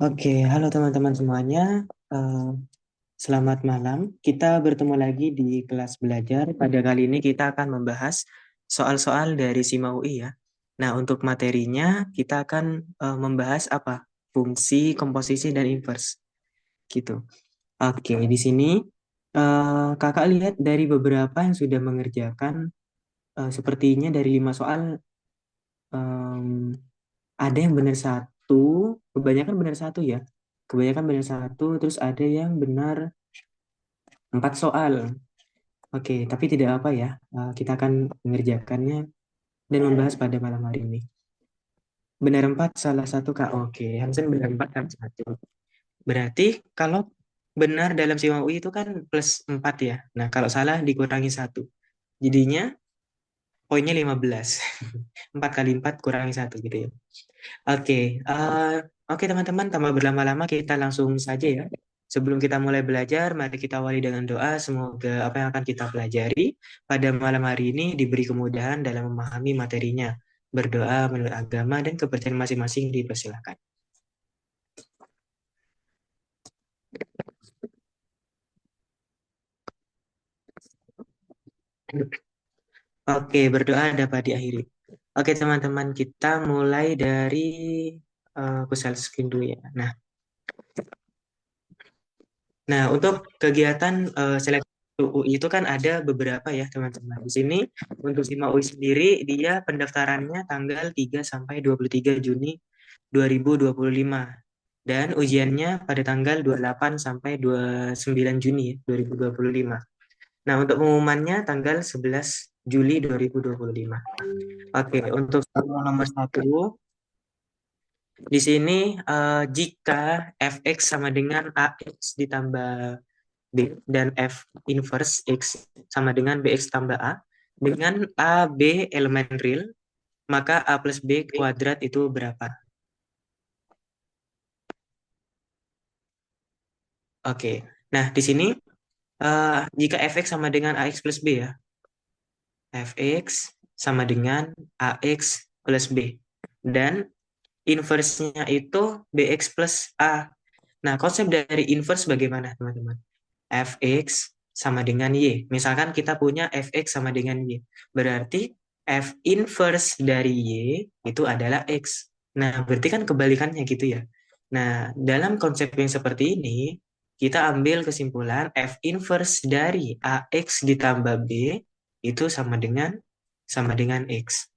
Oke, halo teman-teman semuanya. Eh, Selamat malam. Kita bertemu lagi di kelas belajar. Pada kali ini kita akan membahas soal-soal dari SIMA UI ya. Nah, untuk materinya kita akan membahas apa? Fungsi, komposisi, dan inverse. Gitu. Oke, di sini kakak lihat dari beberapa yang sudah mengerjakan, sepertinya dari 5 soal, em, ada yang benar satu, kebanyakan benar satu ya. Kebanyakan benar satu, terus ada yang benar 4 soal. Oke, tapi tidak apa ya. Kita akan mengerjakannya dan membahas pada malam hari ini. Benar 4, salah satu Kak. Oke, Hansen benar 4, salah satu. Berarti kalau benar dalam SIMA UI itu kan plus 4 ya. Nah, kalau salah dikurangi satu. Jadinya poinnya 15. 4 kali 4 kurangi satu gitu ya. Oke, oke teman-teman, tanpa berlama-lama kita langsung saja ya. Sebelum kita mulai belajar, mari kita awali dengan doa. Semoga apa yang akan kita pelajari pada malam hari ini diberi kemudahan dalam memahami materinya. Berdoa menurut agama dan kepercayaan masing-masing dipersilakan. Oke, berdoa dapat diakhiri. Oke teman-teman, kita mulai dari aku share screen dulu ya. Nah, untuk kegiatan seleksi UI itu kan ada beberapa ya, teman-teman. Di sini untuk SIMA UI sendiri dia pendaftarannya tanggal 3 sampai 23 Juni 2025 dan ujiannya pada tanggal 28 sampai 29 Juni ya, 2025. Nah, untuk pengumumannya tanggal 11 Juli 2025. Oke, untuk soal nomor satu, di sini jika fx sama dengan ax ditambah B dan F inverse X sama dengan BX tambah A. Dengan A, B elemen real, maka A plus B kuadrat itu berapa? Oke. Nah, di sini jika Fx sama dengan Ax plus B ya. Fx sama dengan Ax plus B. Dan inverse-nya itu Bx plus A. Nah, konsep dari inverse bagaimana, teman-teman? Fx sama dengan Y. Misalkan kita punya Fx sama dengan Y. Berarti F inverse dari Y itu adalah X. Nah, berarti kan kebalikannya gitu ya. Nah, dalam konsep yang seperti ini, kita ambil kesimpulan F inverse dari AX ditambah B itu sama dengan X.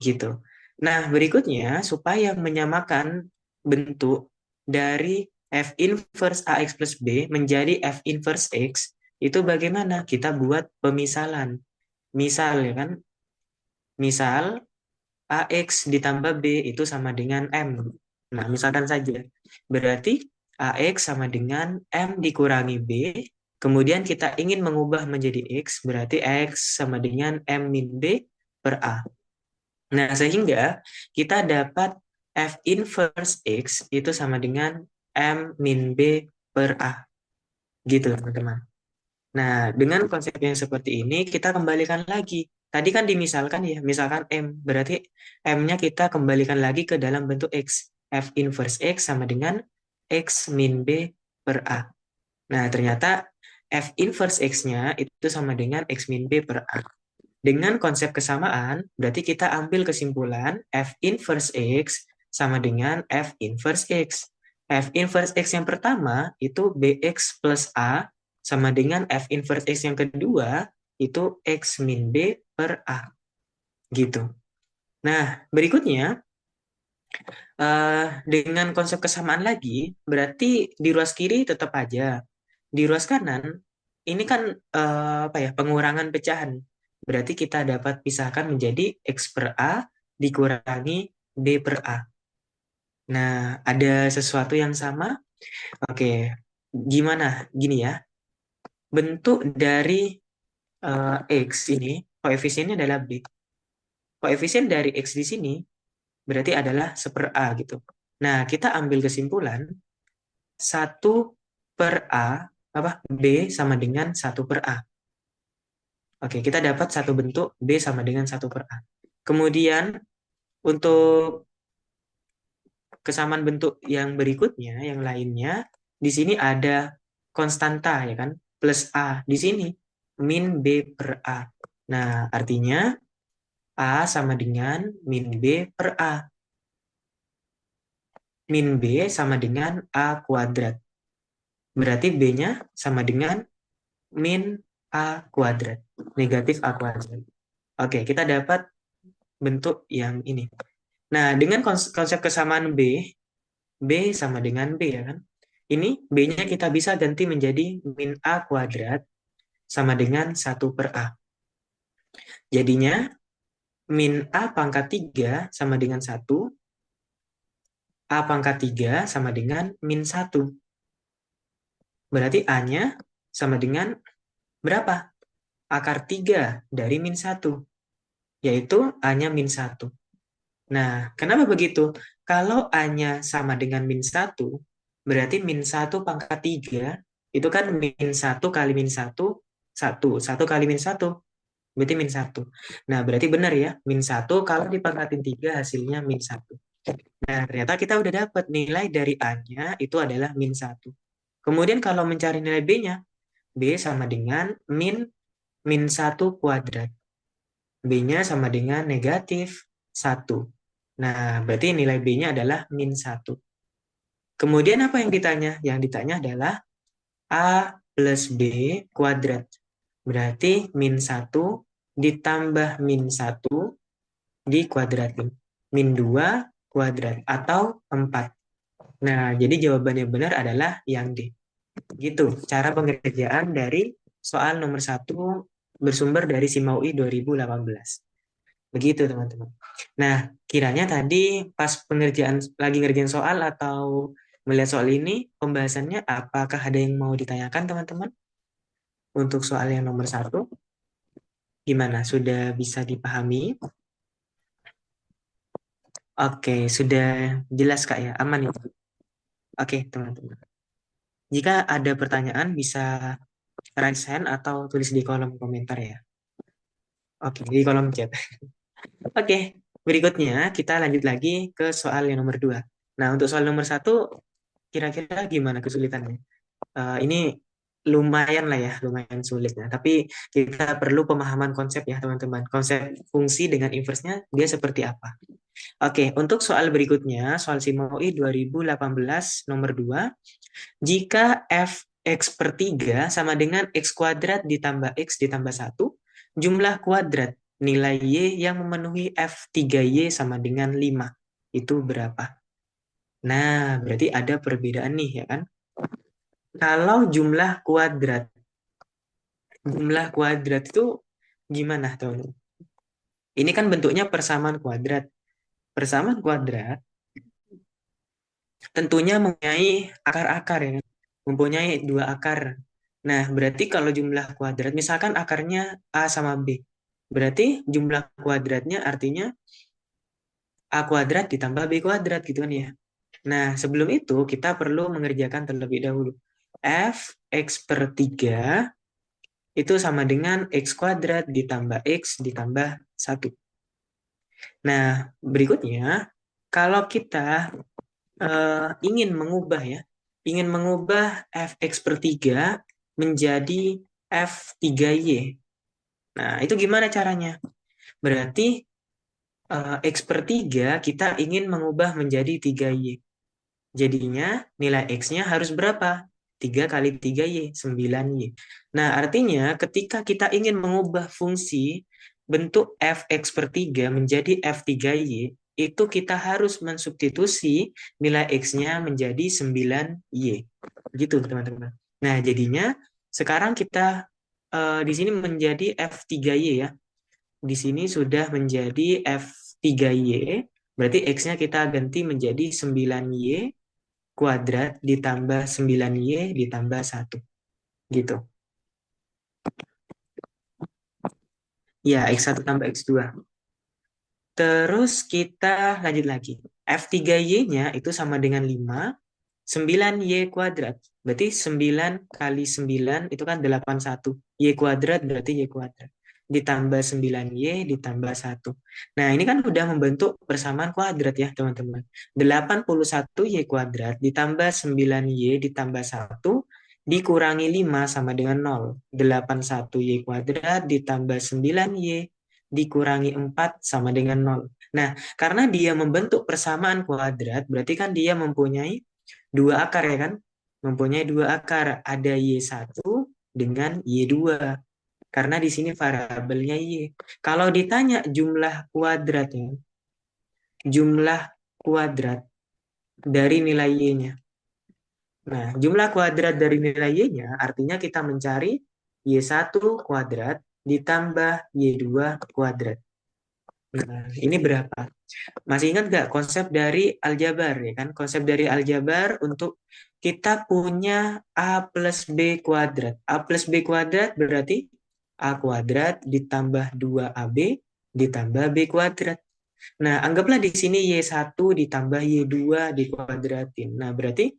Gitu. Nah, berikutnya supaya menyamakan bentuk dari F inverse AX plus B menjadi F inverse X, itu bagaimana? Kita buat pemisalan. Misal ya kan, misal AX ditambah B itu sama dengan M. Nah, misalkan saja. Berarti AX sama dengan M dikurangi B, kemudian kita ingin mengubah menjadi X, berarti X sama dengan M min B per A. Nah, sehingga kita dapat F inverse X itu sama dengan M min B per A. Gitu, teman-teman. Nah, dengan konsep yang seperti ini, kita kembalikan lagi. Tadi kan dimisalkan ya, misalkan M. Berarti M-nya kita kembalikan lagi ke dalam bentuk X. F inverse X sama dengan X min B per A. Nah, ternyata F inverse X-nya itu sama dengan X min B per A. Dengan konsep kesamaan, berarti kita ambil kesimpulan F inverse X sama dengan F inverse X. F inverse X yang pertama itu BX plus A sama dengan F inverse X yang kedua itu X min B per A. Gitu. Nah, berikutnya dengan konsep kesamaan lagi, berarti di ruas kiri tetap aja. Di ruas kanan, ini kan apa ya, pengurangan pecahan. Berarti kita dapat pisahkan menjadi X per A dikurangi B per A. Nah, ada sesuatu yang sama? Oke, gimana? Gini ya, bentuk dari X ini, koefisiennya adalah B. Koefisien dari X di sini berarti adalah 1 per A gitu. Nah, kita ambil kesimpulan 1 per A, apa, B sama dengan 1 per A. Oke, kita dapat satu bentuk B sama dengan 1 per A. Kemudian untuk kesamaan bentuk yang berikutnya, yang lainnya, di sini ada konstanta ya kan, plus A. Di sini min B per A. Nah, artinya A sama dengan min B per A. Min B sama dengan A kuadrat. Berarti B-nya sama dengan min A kuadrat. Negatif A kuadrat. Oke, kita dapat bentuk yang ini. Nah, dengan konsep kesamaan B, B sama dengan B ya kan? Ini B-nya kita bisa ganti menjadi min A kuadrat sama dengan 1 per A. Jadinya min A pangkat 3 sama dengan 1, A pangkat 3 sama dengan min 1. Berarti A-nya sama dengan berapa? Akar 3 dari min 1, yaitu A-nya min 1. Nah, kenapa begitu? Kalau A-nya sama dengan min 1, berarti min 1 pangkat 3, itu kan min 1 kali min 1, 1. 1 kali min 1, berarti min 1. Nah, berarti benar ya, min 1 kalau dipangkatin 3 hasilnya min 1. Nah, ternyata kita udah dapat nilai dari A-nya itu adalah min 1. Kemudian kalau mencari nilai B-nya, B sama dengan min 1 kuadrat. B-nya sama dengan negatif 1. Nah, berarti nilai B-nya adalah min 1. Kemudian apa yang ditanya? Yang ditanya adalah A plus B kuadrat. Berarti min 1 ditambah min 1 dikuadratin. Min 2 kuadrat atau 4. Nah, jadi jawaban yang benar adalah yang D. Gitu, cara pengerjaan dari soal nomor 1 bersumber dari SIMAUI 2018. Begitu, teman-teman. Nah, kiranya tadi pas pengerjaan lagi ngerjain soal atau melihat soal ini, pembahasannya apakah ada yang mau ditanyakan, teman-teman? Untuk soal yang nomor 1, gimana? Sudah bisa dipahami? Oke, sudah jelas, Kak ya? Aman ya? Oke, teman-teman. Jika ada pertanyaan, bisa raise hand atau tulis di kolom komentar ya. Oke, di kolom chat. Oke, berikutnya kita lanjut lagi ke soal yang nomor 2. Nah, untuk soal nomor 1, kira-kira gimana kesulitannya? Ini lumayan lah ya, lumayan sulit ya. Tapi kita perlu pemahaman konsep ya, teman-teman. Konsep fungsi dengan inverse-nya dia seperti apa. Oke, untuk soal berikutnya, soal SIMAUI 2018 nomor 2, jika fx per 3 sama dengan x kuadrat ditambah x ditambah 1, jumlah kuadrat nilai y yang memenuhi f3y sama dengan 5. Itu berapa? Nah, berarti ada perbedaan nih ya kan? Kalau jumlah kuadrat itu gimana teman-teman? Ini kan bentuknya persamaan kuadrat. Persamaan kuadrat tentunya mempunyai akar-akar ya kan? Mempunyai 2 akar. Nah, berarti kalau jumlah kuadrat, misalkan akarnya A sama B. Berarti jumlah kuadratnya artinya A kuadrat ditambah B kuadrat gitu kan ya. Nah, sebelum itu kita perlu mengerjakan terlebih dahulu. F X per 3 itu sama dengan X kuadrat ditambah X ditambah 1. Nah, berikutnya, kalau kita ingin mengubah Fx per 3 menjadi F3Y. Nah, itu gimana caranya? Berarti X per 3 kita ingin mengubah menjadi 3Y. Jadinya nilai X-nya harus berapa? 3 kali 3Y, 9Y. Nah, artinya ketika kita ingin mengubah fungsi bentuk Fx per 3 menjadi F3Y, itu kita harus mensubstitusi nilai X-nya menjadi 9Y. Gitu, teman-teman. Nah, jadinya sekarang kita di sini menjadi F3Y ya. Di sini sudah menjadi F3Y, berarti X-nya kita ganti menjadi 9Y kuadrat ditambah 9Y ditambah 1. Gitu. Ya, X1 tambah X2. Terus kita lanjut lagi. F3Y-nya itu sama dengan 5, 9Y kuadrat. Berarti 9 kali 9 itu kan 81. Y kuadrat berarti Y kuadrat. ditambah 9Y ditambah 1. Nah, ini kan udah membentuk persamaan kuadrat ya, teman-teman. 81Y kuadrat ditambah 9Y ditambah 1 dikurangi 5 sama dengan 0. 81Y kuadrat ditambah 9Y dikurangi 4 sama dengan 0. Nah, karena dia membentuk persamaan kuadrat, berarti kan dia mempunyai dua akar ya kan? Mempunyai dua akar. Ada Y1 dengan Y2 karena di sini variabelnya Y. Kalau ditanya jumlah kuadratnya, jumlah kuadrat dari nilai Y-nya. Nah, jumlah kuadrat dari nilai Y-nya artinya kita mencari Y1 kuadrat ditambah Y2 kuadrat. Nah, ini berapa? Masih ingat nggak konsep dari aljabar ya kan? Konsep dari aljabar untuk kita punya A plus B kuadrat. A plus B kuadrat berarti A kuadrat ditambah 2AB ditambah B kuadrat. Nah, anggaplah di sini Y1 ditambah Y2 dikuadratin. Nah, berarti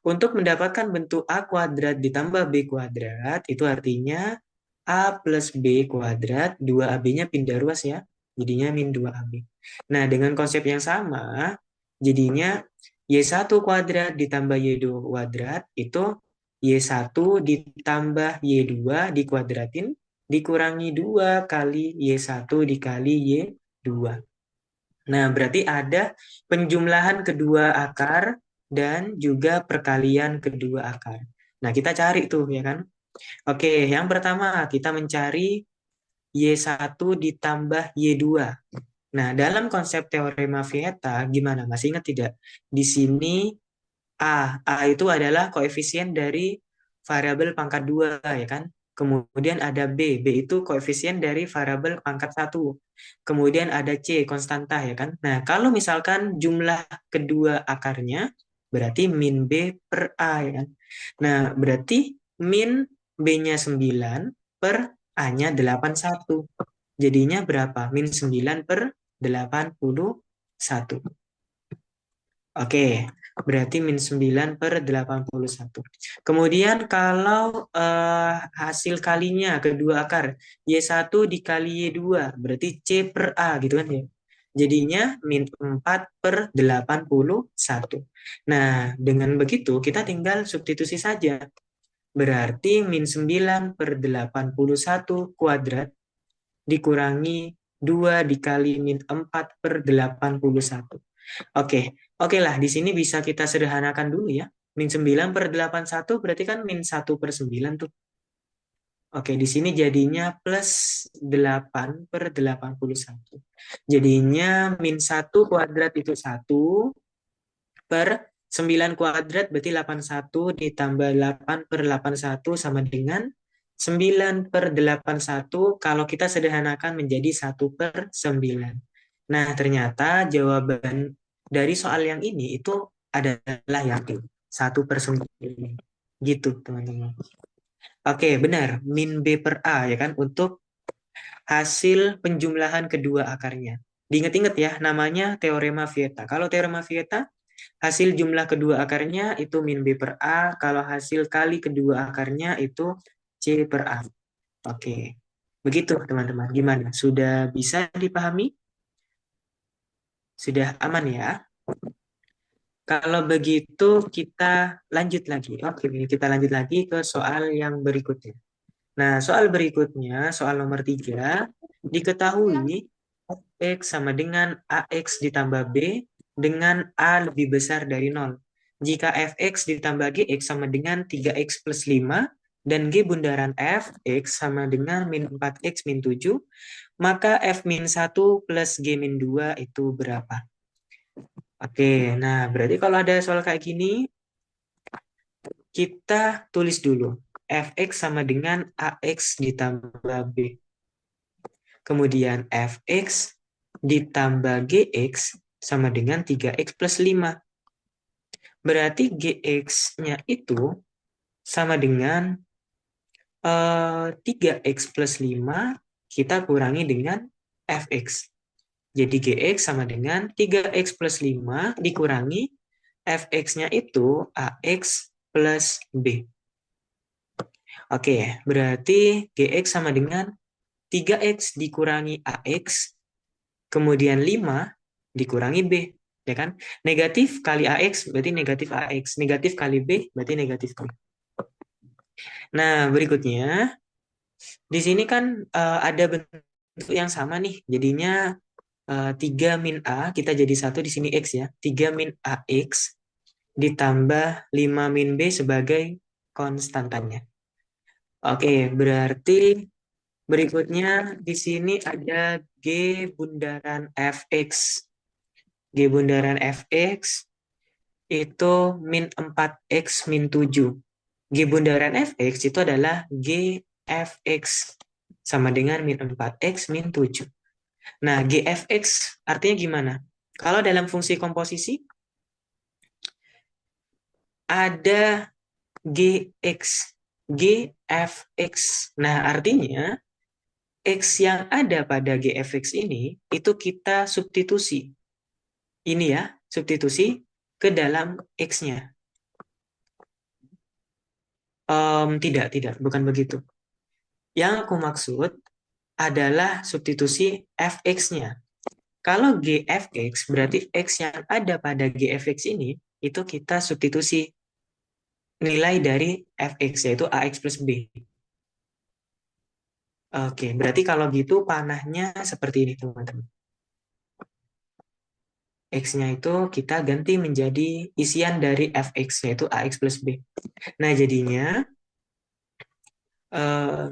untuk mendapatkan bentuk A kuadrat ditambah B kuadrat, itu artinya A plus B kuadrat, 2AB-nya pindah ruas ya, jadinya min 2AB. Nah, dengan konsep yang sama, jadinya Y1 kuadrat ditambah Y2 kuadrat, itu Y1 ditambah Y2 dikuadratin, dikurangi 2 kali Y1 dikali Y2. Nah, berarti ada penjumlahan kedua akar dan juga perkalian kedua akar. Nah, kita cari tuh ya kan. Oke, yang pertama kita mencari Y1 ditambah Y2. Nah, dalam konsep teorema Vieta, gimana? Masih ingat tidak? Di sini A itu adalah koefisien dari variabel pangkat 2, ya kan? Kemudian ada B itu koefisien dari variabel pangkat 1. Kemudian ada C, konstanta, ya kan? Nah, kalau misalkan jumlah kedua akarnya, berarti min B per A, ya kan? Nah, berarti min B-nya 9 per A-nya 81. Jadinya berapa? Min 9 per 81. Oke, berarti min 9 per 81. Kemudian kalau hasil kalinya kedua akar, Y1 dikali Y2, berarti C per A gitu kan ya. Jadinya min 4 per 81. Nah, dengan begitu kita tinggal substitusi saja. Berarti min 9 per 81 kuadrat dikurangi 2 dikali min 4 per 81. Oke, oke lah, di sini bisa kita sederhanakan dulu ya. Min 9 per 81 berarti kan min 1 per 9 tuh. Oke, di sini jadinya plus 8 per 81. Jadinya min 1 kuadrat itu 1 per 9 kuadrat berarti 81 ditambah 8 per 81 sama dengan 9 per 81 kalau kita sederhanakan menjadi 1 per 9. Nah, ternyata jawaban dari soal yang ini itu adalah yang ini, 1 per 9. Gitu, teman-teman. Oke, benar. Min B per A, ya kan, untuk hasil penjumlahan kedua akarnya. Diingat-ingat ya, namanya teorema Vieta. Kalau teorema Vieta, hasil jumlah kedua akarnya itu min B per A, kalau hasil kali kedua akarnya itu C per A. Oke, begitu teman-teman. Gimana? Sudah bisa dipahami? Sudah aman ya? Kalau begitu kita lanjut lagi. Oke, kita lanjut lagi ke soal yang berikutnya. Nah, soal berikutnya, soal nomor 3, diketahui X sama dengan AX ditambah B dengan A lebih besar dari 0. Jika Fx ditambah Gx sama dengan 3x plus 5 dan G bundaran F, X sama dengan min 4x min 7, maka F min 1 plus G min 2 itu berapa? Oke, nah berarti kalau ada soal kayak gini, kita tulis dulu. Fx sama dengan Ax ditambah B. Kemudian Fx ditambah Gx sama dengan 3x plus 5. Berarti Gx-nya itu sama dengan 3x plus 5 kita kurangi dengan Fx. Jadi Gx sama dengan 3x plus 5 dikurangi Fx-nya itu Ax plus B. Oke, berarti Gx sama dengan 3X dikurangi AX, kemudian 5 dikurangi B. Ya kan? Negatif kali AX berarti negatif AX. Negatif kali B berarti negatif B. Nah, berikutnya, di sini kan ada bentuk yang sama nih. Jadinya 3 min A, kita jadi 1 di sini X ya. 3 min AX ditambah 5 min B sebagai konstantannya. Oke, berarti berikutnya di sini ada G bundaran Fx. G bundaran Fx itu min 4x min 7. G bundaran Fx itu adalah G Fx sama dengan min 4x min 7. Nah, GFX artinya gimana? Kalau dalam fungsi komposisi, ada GX, GFX. Nah, artinya X yang ada pada GFX ini, itu kita substitusi. Ini ya, substitusi ke dalam X-nya. Tidak, bukan begitu. Yang aku maksud adalah substitusi Fx-nya. Kalau GFX, berarti X yang ada pada GFX ini, itu kita substitusi nilai dari Fx, yaitu AX plus B. Oke, berarti kalau gitu panahnya seperti ini, teman-teman. X-nya itu kita ganti menjadi isian dari Fx, yaitu AX plus B. Nah, jadinya 3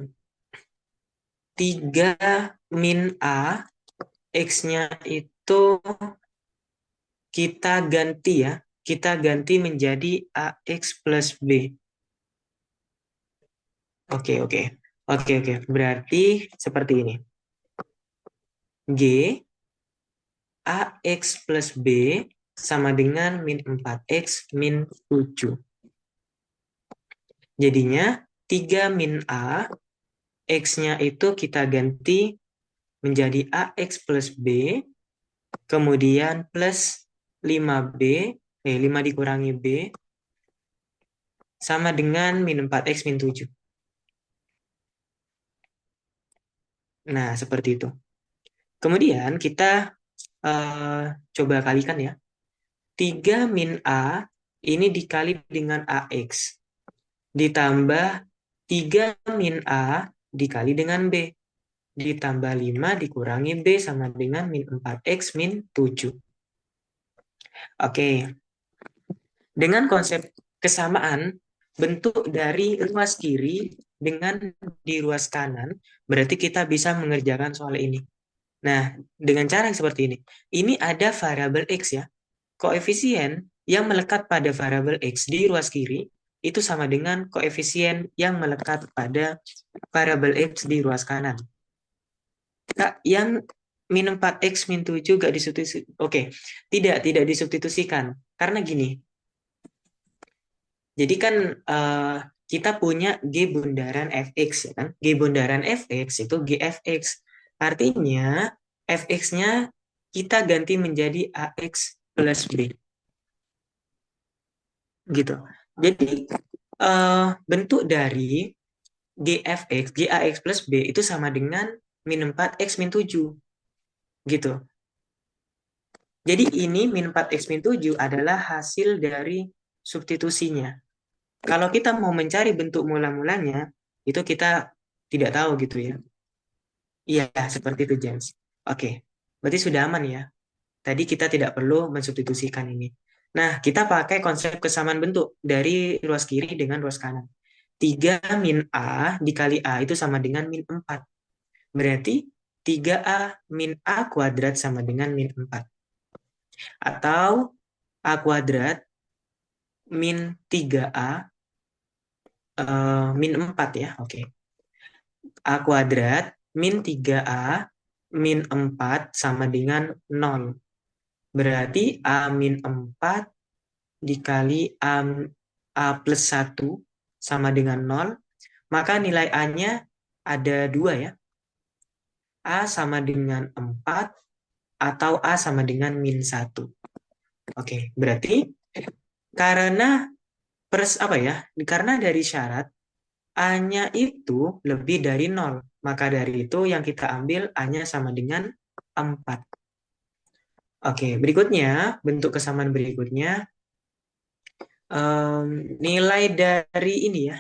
min A, X-nya itu kita ganti ya, kita ganti menjadi AX plus B. Oke. Berarti seperti ini. G AX plus B sama dengan min 4X min 7. Jadinya 3 min A, X-nya itu kita ganti menjadi AX plus B, kemudian plus 5B, 5 dikurangi B, sama dengan min 4X min 7. Nah, seperti itu. Kemudian kita coba kalikan ya. 3 min A ini dikali dengan AX. Ditambah 3 min A dikali dengan B. Ditambah 5 dikurangi B sama dengan min 4X min 7. Oke. Dengan konsep kesamaan bentuk dari ruas kiri dengan di ruas kanan, berarti kita bisa mengerjakan soal ini. Nah, dengan cara yang seperti ini. Ini ada variabel X ya. Koefisien yang melekat pada variabel X di ruas kiri itu sama dengan koefisien yang melekat pada variabel X di ruas kanan. Kak, yang min 4X min 7 gak disubstitusi. Oke, tidak disubstitusikan. Karena gini, jadi kan kita punya G bundaran Fx ya kan? G bundaran Fx itu GFX. Artinya Fx-nya kita ganti menjadi AX plus B. Gitu. Jadi bentuk dari GFX, GAX plus B itu sama dengan min 4X min 7. Gitu. Jadi ini min 4X min 7 adalah hasil dari substitusinya. Kalau kita mau mencari bentuk mula-mulanya, itu kita tidak tahu gitu ya. Iya, seperti itu James. Oke, berarti sudah aman ya. Tadi kita tidak perlu mensubstitusikan ini. Nah, kita pakai konsep kesamaan bentuk dari ruas kiri dengan ruas kanan. 3 min A dikali A itu sama dengan min 4. Berarti 3A min A kuadrat sama dengan min 4. Atau A kuadrat min 3A min 4 ya. Oke. A kuadrat min 3A min 4 sama dengan 0. Berarti A min 4 dikali A plus 1 sama dengan 0. Maka nilai A-nya ada 2 ya. A sama dengan 4 atau A sama dengan min 1. Oke, berarti karena karena dari syarat A-nya itu lebih dari 0. Maka dari itu yang kita ambil A-nya sama dengan 4. Oke, berikutnya, bentuk kesamaan berikutnya, nilai dari ini ya,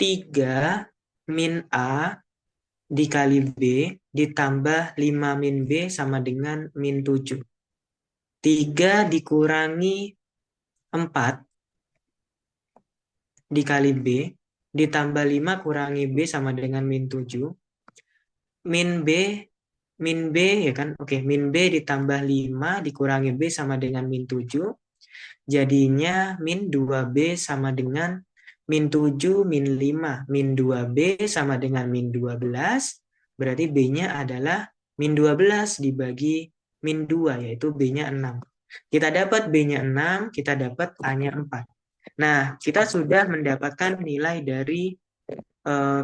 3 min A dikali B ditambah 5 min B sama dengan min 7. 3 dikurangi 4 dikali B ditambah 5 kurangi B sama dengan min 7. Min B, min B ya kan? Oke, min B ditambah 5 dikurangi B sama dengan min 7. Jadinya min 2B sama dengan min 7 min 5. Min 2B sama dengan min 12. Berarti B-nya adalah min 12 dibagi min 2, yaitu B-nya 6. Kita dapat B-nya 6, kita dapat A-nya 4. Nah, kita sudah mendapatkan nilai dari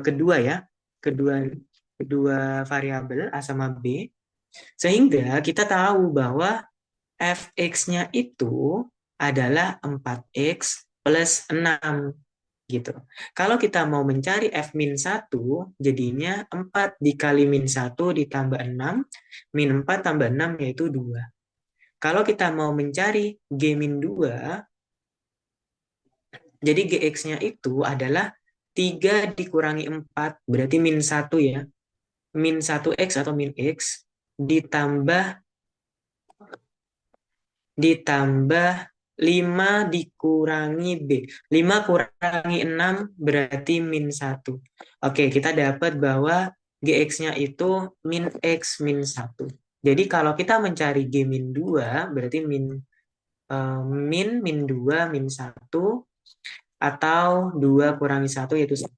kedua ya, kedua variabel A sama B, sehingga kita tahu bahwa fx-nya itu adalah 4x plus 6 gitu. Kalau kita mau mencari f min 1, jadinya 4 dikali min 1 ditambah 6, min 4 tambah 6 yaitu 2. Kalau kita mau mencari g min 2, jadi gx-nya itu adalah 3 dikurangi 4, berarti min 1 ya. Min 1x atau min x ditambah 5 dikurangi B. 5 kurangi 6 berarti min 1. Oke, kita dapat bahwa gx-nya itu min x min 1. Jadi kalau kita mencari g min 2, berarti min 2 min 1 atau 2 kurangi 1 yaitu 1.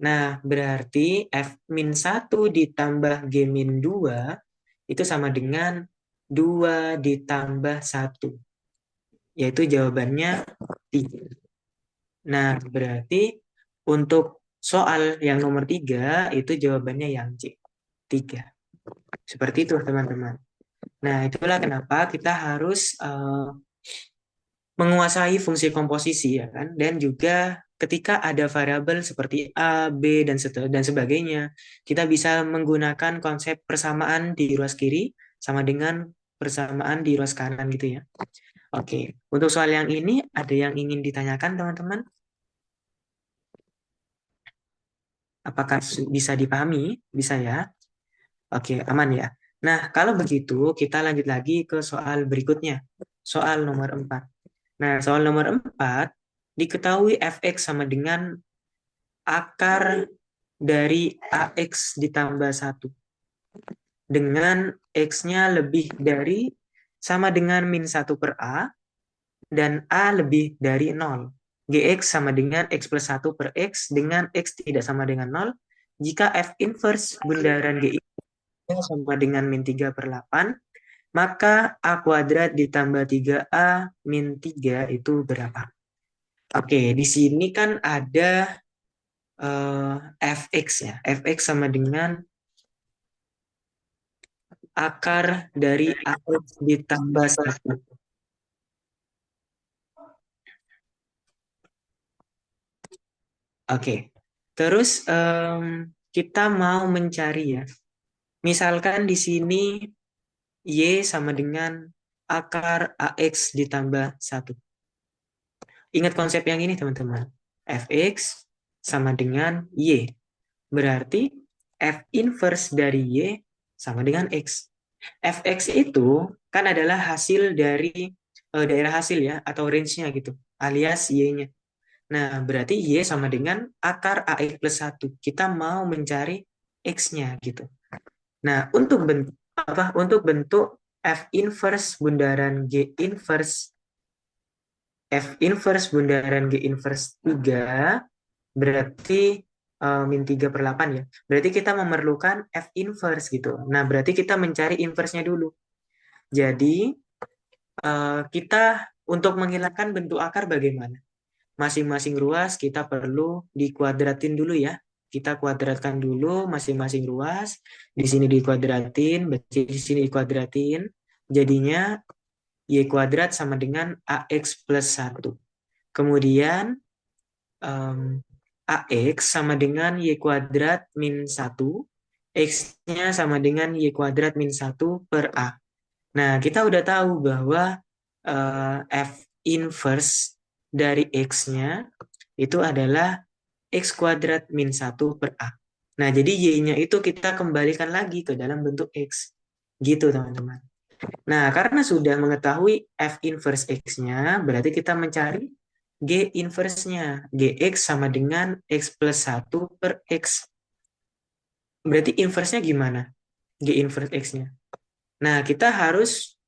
Nah, berarti f min 1 ditambah g min 2 itu sama dengan 2 ditambah 1. Yaitu jawabannya 3. Nah, berarti untuk soal yang nomor 3 itu jawabannya yang C. 3. Seperti itu, teman-teman. Nah, itulah kenapa kita harus menguasai fungsi komposisi ya kan, dan juga ketika ada variabel seperti A, B dan sebagainya, kita bisa menggunakan konsep persamaan di ruas kiri sama dengan persamaan di ruas kanan gitu ya. Oke, untuk soal yang ini ada yang ingin ditanyakan teman-teman? Apakah bisa dipahami? Bisa ya? Oke, aman ya. Nah, kalau begitu kita lanjut lagi ke soal berikutnya. Soal nomor 4. Nah, soal nomor 4, diketahui fx sama dengan akar dari ax ditambah 1. Dengan x-nya lebih dari sama dengan min 1 per a, dan a lebih dari 0. Gx sama dengan x plus 1 per x dengan x tidak sama dengan 0. Jika f inverse bundaran Gx sama dengan min 3 per 8, maka a kuadrat ditambah 3a min 3 itu berapa? Oke, di sini kan ada fx ya. Fx sama dengan akar dari ax ditambah 1. Oke, terus kita mau mencari ya. Misalkan di sini y sama dengan akar ax ditambah 1. Ingat konsep yang ini teman-teman. Fx sama dengan y. Berarti f inverse dari y sama dengan x. Fx itu kan adalah hasil dari daerah hasil ya, atau range-nya gitu, alias y-nya. Nah, berarti y sama dengan akar ax plus 1. Kita mau mencari x-nya gitu. Nah, untuk bentuk f inverse bundaran g inverse bundaran G inverse 3 berarti min 3 per 8 ya. Berarti kita memerlukan F inverse gitu. Nah, berarti kita mencari inverse-nya dulu. Jadi, kita untuk menghilangkan bentuk akar bagaimana? Masing-masing ruas kita perlu dikuadratin dulu ya. Kita kuadratkan dulu masing-masing ruas. Di sini dikuadratin, di sini dikuadratin. Jadinya y kuadrat sama dengan ax plus 1. Kemudian AX sama dengan Y kuadrat min 1, X-nya sama dengan Y kuadrat min 1 per A. Nah, kita udah tahu bahwa F inverse dari X-nya itu adalah X kuadrat min 1 per A. Nah, jadi Y-nya itu kita kembalikan lagi ke dalam bentuk X. Gitu, teman-teman. Nah, karena sudah mengetahui F inverse X-nya, berarti kita mencari G inverse-nya. Gx sama dengan X plus 1 per X. Berarti inverse-nya gimana? G inverse X-nya. Nah, kita harus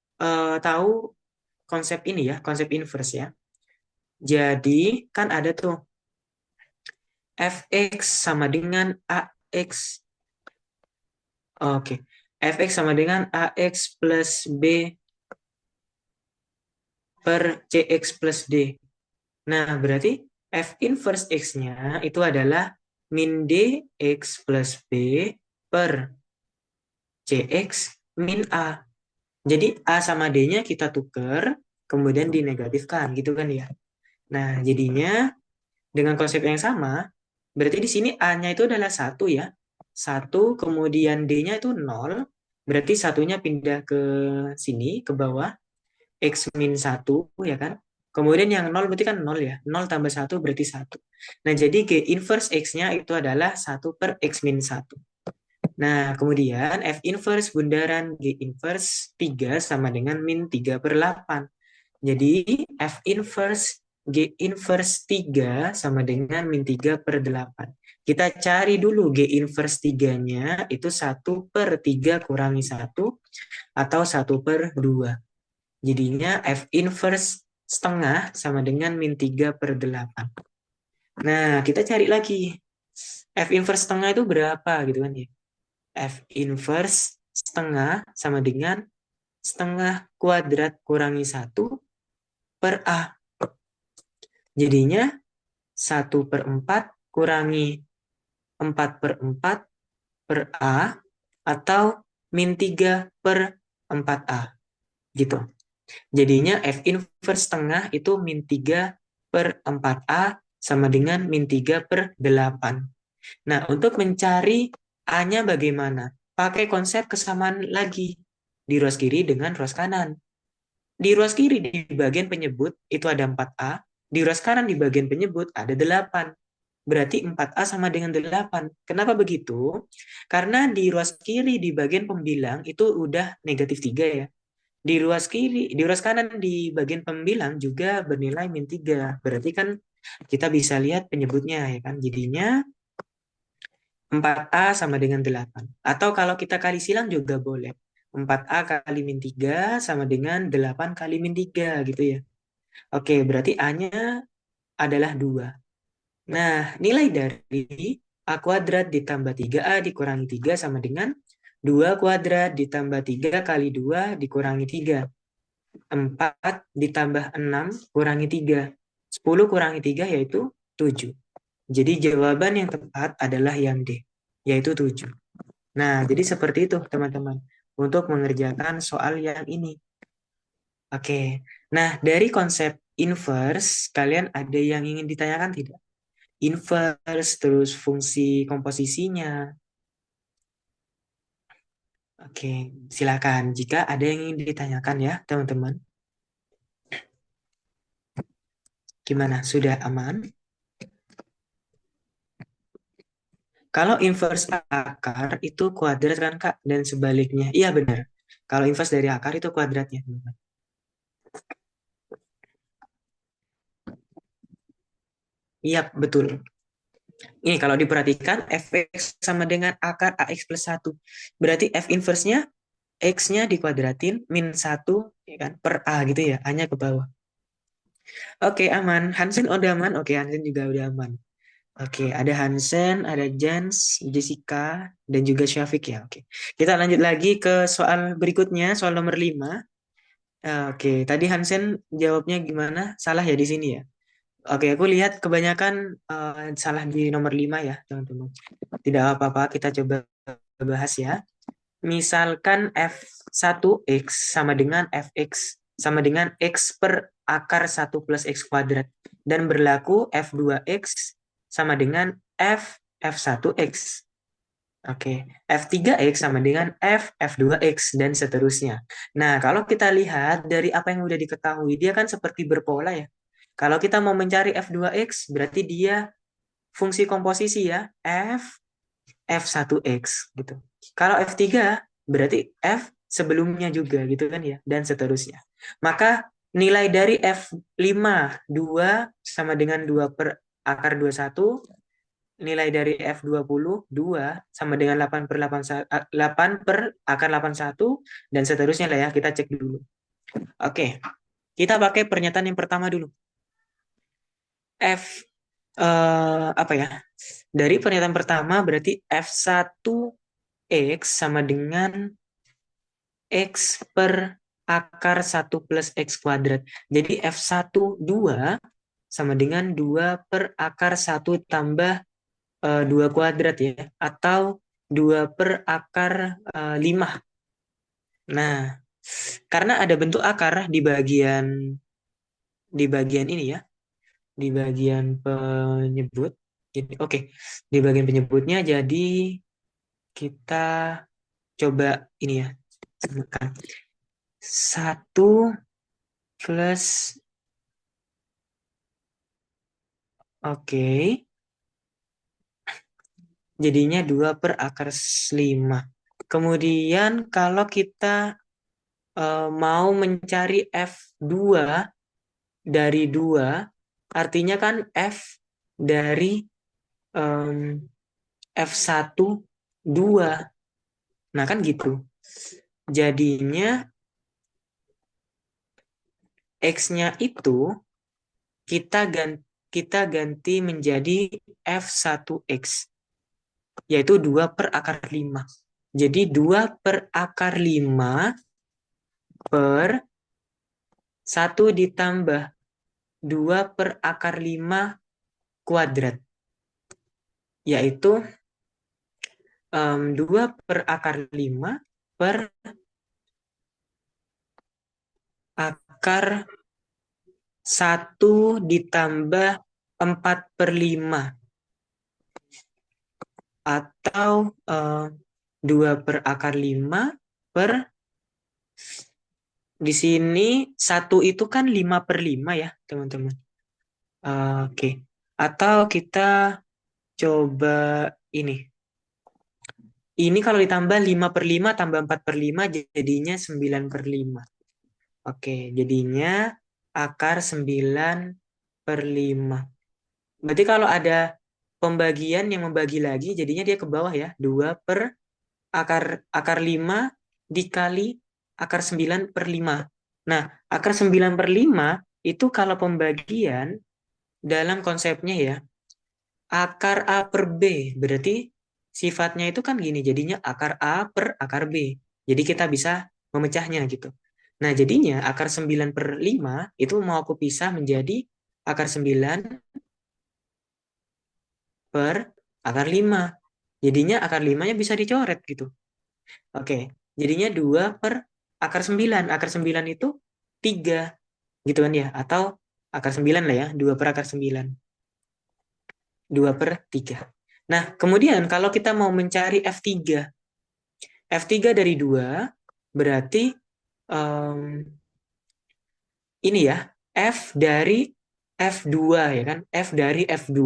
tahu konsep ini ya, konsep inverse ya. Jadi, kan ada tuh Fx sama dengan Ax. Oke. Fx sama dengan Ax plus B per Cx plus D. Nah, berarti F inverse X-nya itu adalah min DX plus B per CX min A. Jadi A sama D-nya kita tuker, kemudian dinegatifkan, gitu kan ya. Nah, jadinya dengan konsep yang sama, berarti di sini A-nya itu adalah 1 ya. 1, kemudian D-nya itu 0, berarti satunya pindah ke sini, ke bawah. X min 1 ya kan. Kemudian yang 0 berarti kan 0 ya. 0 tambah 1 berarti 1. Nah, jadi G inverse X-nya itu adalah 1 per X min 1. Nah, kemudian F inverse bundaran G inverse 3 sama dengan min 3 per 8. Jadi F inverse G inverse 3 sama dengan min 3 per 8. Kita cari dulu G inverse 3-nya itu 1 per 3 kurangi 1 atau 1 per 2. Jadinya F inverse setengah sama dengan min 3 per 8. Nah, kita cari lagi. F inverse setengah itu berapa gitu kan ya. F inverse setengah sama dengan setengah kuadrat kurangi 1 per A. Jadinya 1 per 4 kurangi 4 per 4 per A atau min 3 per 4A. Gitu. Jadinya F inverse setengah itu min 3 per 4A sama dengan min 3 per 8. Nah, untuk mencari A-nya bagaimana? Pakai konsep kesamaan lagi. Di ruas kiri dengan ruas kanan. Di ruas kiri di bagian penyebut itu ada 4A. Di ruas kanan di bagian penyebut ada 8. Berarti 4A sama dengan 8. Kenapa begitu? Karena di ruas kiri di bagian pembilang itu udah negatif 3 ya. Di ruas kiri, di ruas kanan di bagian pembilang juga bernilai min 3. Berarti kan kita bisa lihat penyebutnya ya kan. Jadinya 4A sama dengan 8. Atau kalau kita kali silang juga boleh. 4A kali min 3 sama dengan 8 kali min 3 gitu ya. Oke, berarti A-nya adalah 2. Nah, nilai dari A kuadrat ditambah 3A dikurangi 3 sama dengan 2 kuadrat ditambah 3 kali 2 dikurangi 3. 4 ditambah 6 kurangi 3. 10 kurangi 3 yaitu 7. Jadi jawaban yang tepat adalah yang D, yaitu 7. Nah, jadi seperti itu teman-teman untuk mengerjakan soal yang ini. Oke, nah dari konsep inverse, kalian ada yang ingin ditanyakan tidak? Inverse, terus fungsi komposisinya. Oke, silakan jika ada yang ingin ditanyakan ya teman-teman. Gimana, sudah aman? Kalau inverse akar itu kuadrat kan Kak, dan sebaliknya. Iya benar. Kalau inverse dari akar itu kuadratnya, teman-teman. Iya, betul. Ini kalau diperhatikan fx sama dengan akar ax plus 1. Berarti f inverse-nya x-nya dikuadratin min 1 ya kan, per a gitu ya. A-nya ke bawah. Oke, aman. Hansen udah aman. Oke, Hansen juga udah aman. Oke, ada Hansen, ada Jans, Jessica, dan juga Syafiq ya. Oke. Kita lanjut lagi ke soal berikutnya, soal nomor 5. Oke, tadi Hansen jawabnya gimana? Salah ya di sini ya? Oke, aku lihat kebanyakan salah di nomor 5 ya, teman-teman. Tidak apa-apa, kita coba bahas ya. Misalkan F1X sama dengan Fx sama dengan X per akar 1 plus X kuadrat. Dan berlaku F2X sama dengan F1X. Oke, F3X sama dengan F2X, dan seterusnya. Nah, kalau kita lihat dari apa yang udah diketahui, dia kan seperti berpola ya. Kalau kita mau mencari F2X, berarti dia fungsi komposisi ya, F1X gitu. Kalau F3, berarti F sebelumnya juga gitu kan ya, dan seterusnya. Maka nilai dari F5, 2 sama dengan 2 per akar 21, nilai dari F20, 2 sama dengan 8 per 8, 8 per akar 81, dan seterusnya lah ya, kita cek dulu. Oke, kita pakai pernyataan yang pertama dulu. F, apa ya, dari pernyataan pertama berarti F1X sama dengan X per akar 1 plus X kuadrat. Jadi F1, 2 sama dengan 2 per akar 1 tambah 2 kuadrat ya, atau 2 per akar 5. Nah, karena ada bentuk akar di bagian ini ya, di bagian penyebut. Jadi, oke, di bagian penyebutnya, jadi kita coba ini ya, sebutkan 1 plus, oke, jadinya 2 per akar 5. Kemudian kalau kita mau mencari F2 dari 2, artinya kan F dari F1, 2. Nah, kan gitu. Jadinya X-nya itu kita ganti menjadi F1X, yaitu 2 per akar 5. Jadi 2 per akar 5 per 1 ditambah 2 per akar 5 kuadrat, yaitu 2 per akar 5 per akar 1 ditambah 4 per 5, atau 2 per akar 5 per, di sini 1 itu kan 5 per 5 ya teman-teman. Oke, atau kita coba ini. Ini kalau ditambah 5 per 5 tambah 4 per 5 jadinya 9 per 5. Oke, jadinya akar 9 per 5. Berarti kalau ada pembagian yang membagi lagi, jadinya dia ke bawah ya. 2 per akar 5 dikali akar 9 per 5. Nah, akar 9 per 5 itu kalau pembagian dalam konsepnya ya, akar A per B. Berarti sifatnya itu kan gini, jadinya akar A per akar B. Jadi kita bisa memecahnya gitu. Nah, jadinya akar 9 per 5 itu mau aku pisah menjadi akar 9 per akar 5. Jadinya akar 5-nya bisa dicoret gitu. Oke, jadinya 2 per akar 9. Akar 9 itu 3 gitu kan ya. Atau akar 9 lah ya, 2 per akar 9. 2 per 3. Nah, kemudian kalau kita mau mencari F3. F3 dari 2 berarti ini ya, F dari F2 ya kan. F dari F2,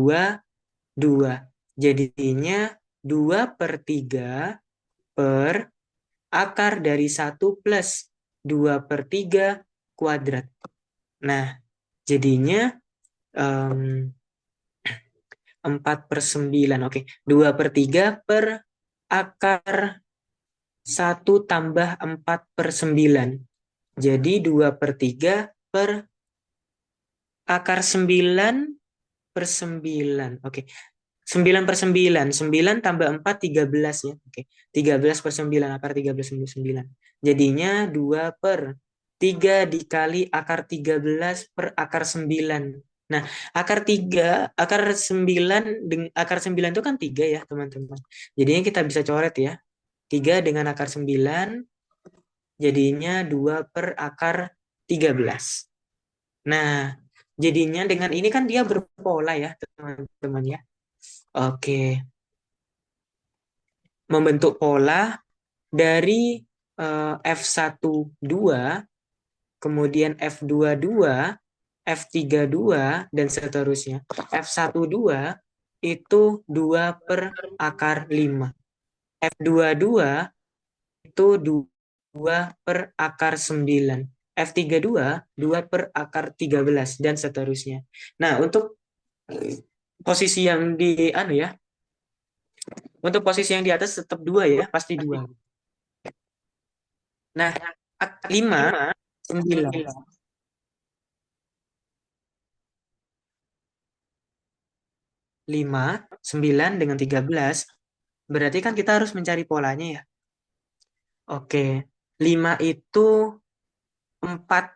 2. Jadinya 2 per 3 per akar dari 1 plus 2 per 3 kuadrat. Nah, jadinya 4 per 9. Oke, 2 per 3 per akar 1 tambah 4 per 9. Jadi 2 per 3 per akar 9 per 9. Oke, 9 per 9. 9 tambah 4, 13 ya. Oke, 13 per 9, akar 13 per 9. Jadinya 2 per 3 dikali akar 13 per akar 9. Nah, akar 9 itu kan 3 ya, teman-teman. Jadinya kita bisa coret ya. 3 dengan akar 9, jadinya 2 per akar 13. Nah, jadinya dengan ini kan dia berpola ya, teman-teman ya. Oke, membentuk pola dari F12, kemudian F22, F32, dan seterusnya. F12 itu 2 per akar 5. F22 itu 2 per akar 9. F32, 2 per akar 13, dan seterusnya. Nah, untuk posisi yang di anu ya, untuk posisi yang di atas tetap 2 ya, pasti 2. Nah, 5, 9. 5, 9 dengan 13. Berarti kan kita harus mencari polanya ya. Oke. 5 itu 4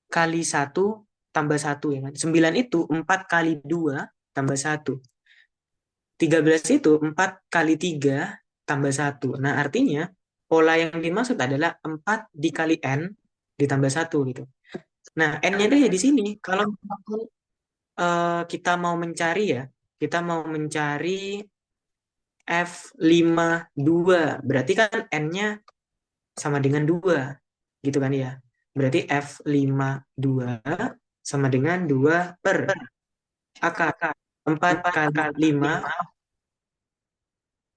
kali 1 tambah 1 ya kan. 9 itu 4 kali 2 tambah 1. 13 itu 4 kali 3 tambah 1. Nah, artinya pola yang dimaksud adalah 4 dikali N ditambah 1 gitu. Nah, N-nya itu ya di sini. Kalau misalkan, kita mau mencari ya, kita mau mencari F52. Berarti kan N-nya sama dengan 2. Gitu kan ya. Berarti F52 sama dengan 2 per akar. 4 kali 5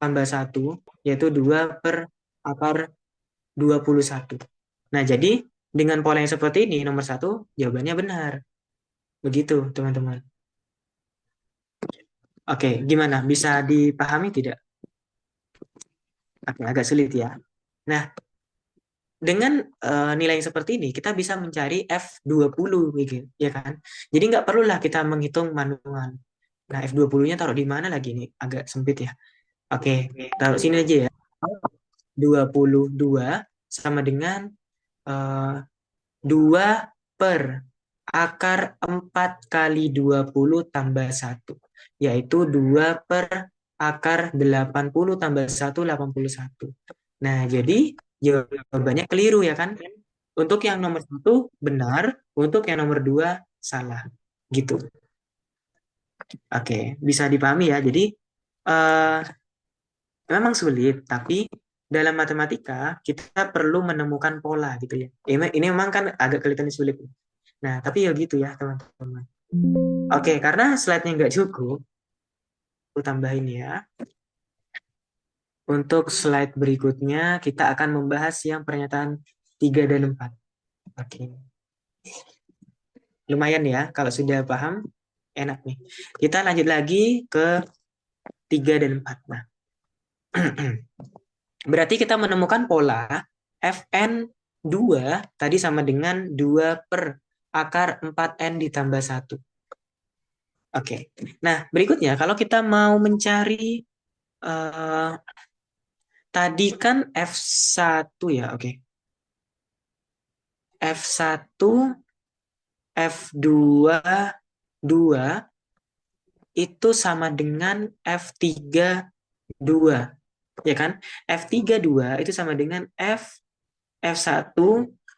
tambah 1, yaitu 2 per akar 21. Nah, jadi dengan pola yang seperti ini, nomor satu jawabannya benar. Begitu, teman-teman. Oke, gimana? Bisa dipahami tidak? Oke, agak sulit ya. Nah, dengan nilai yang seperti ini, kita bisa mencari F20, gitu, ya kan? Jadi nggak perlulah kita menghitung manual. Nah, F20-nya taruh di mana lagi nih? Agak sempit ya. Oke, taruh sini aja ya. 22 sama dengan eh, 2 per akar 4 kali 20 tambah 1. Yaitu 2 per akar 80 tambah 1, 81. Nah, jadi jawabannya keliru ya kan? Untuk yang nomor satu benar, untuk yang nomor dua salah. Gitu. Oke, bisa dipahami ya. Jadi, eh, memang sulit, tapi dalam matematika kita perlu menemukan pola gitu ya. Ini memang kan agak kelihatan sulit. Nah, tapi ya gitu ya teman-teman. Oke, karena slide-nya nggak cukup, aku tambahin ya. Untuk slide berikutnya, kita akan membahas yang pernyataan 3 dan 4. Oke, lumayan ya, kalau sudah paham, enak nih. Kita lanjut lagi ke 3 dan 4. Nah, berarti kita menemukan pola Fn2 tadi sama dengan 2 per akar 4N ditambah 1. Oke, nah berikutnya kalau kita mau mencari eh, tadi kan F1 ya, oke. F1, F2, 2 itu sama dengan F3, 2. Ya kan? F3, 2 itu sama dengan F1,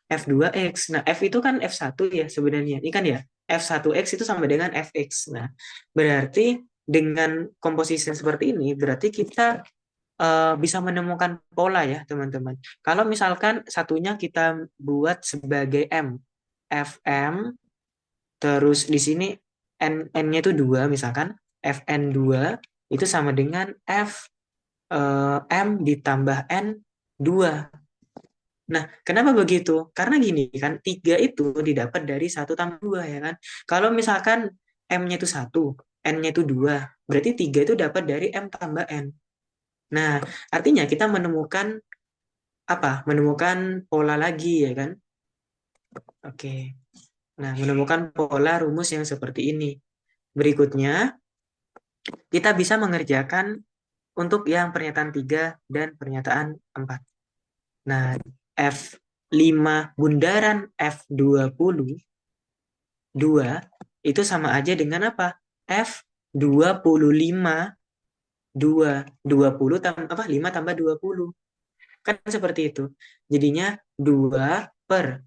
F2X. Nah, F itu kan F1 ya sebenarnya. Ini kan ya, F1X itu sama dengan Fx. Nah, berarti dengan komposisi yang seperti ini, berarti kita bisa menemukan pola ya teman-teman. Kalau misalkan satunya kita buat sebagai M, Fm, terus di sini N-nya itu 2 misalkan, Fn2 itu sama dengan M ditambah N2. Nah, kenapa begitu? Karena gini kan, 3 itu didapat dari 1 tambah 2 ya kan. Kalau misalkan M-nya itu 1, N-nya itu 2, berarti 3 itu dapat dari M tambah N. Nah, artinya kita menemukan apa? Menemukan pola lagi ya kan? Oke. Nah, menemukan pola rumus yang seperti ini. Berikutnya, kita bisa mengerjakan untuk yang pernyataan 3 dan pernyataan 4. Nah, F5 bundaran F22 itu sama aja dengan apa? F25 20 tambah apa? 5 tambah 20. Kan seperti itu. Jadinya 2 per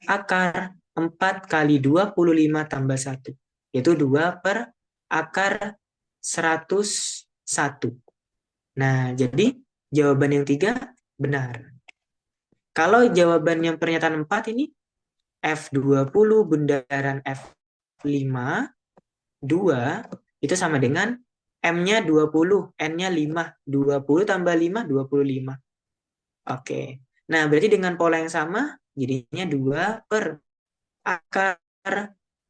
akar 4 kali 25 tambah 1. Yaitu 2 per akar 101. Nah, jadi jawaban yang 3 benar. Kalau jawaban yang pernyataan 4 ini F20 bundaran F5, 2 itu sama dengan M-nya 20, N-nya 5. 20 tambah 5, 25. Oke. Nah, berarti dengan pola yang sama, jadinya 2 per akar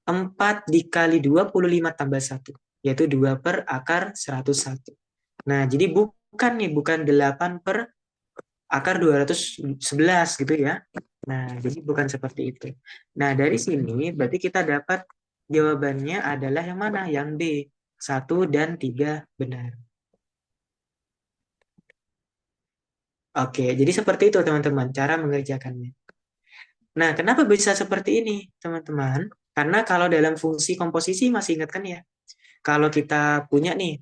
4 dikali 25 tambah 1, yaitu 2 per akar 101. Nah, jadi bukan 8 per akar 211 gitu ya. Nah, jadi bukan seperti itu. Nah, dari sini berarti kita dapat jawabannya adalah yang mana? Yang B. 1 dan 3 benar. Oke, jadi seperti itu teman-teman cara mengerjakannya. Nah, kenapa bisa seperti ini, teman-teman? Karena kalau dalam fungsi komposisi masih ingat kan ya? Kalau kita punya nih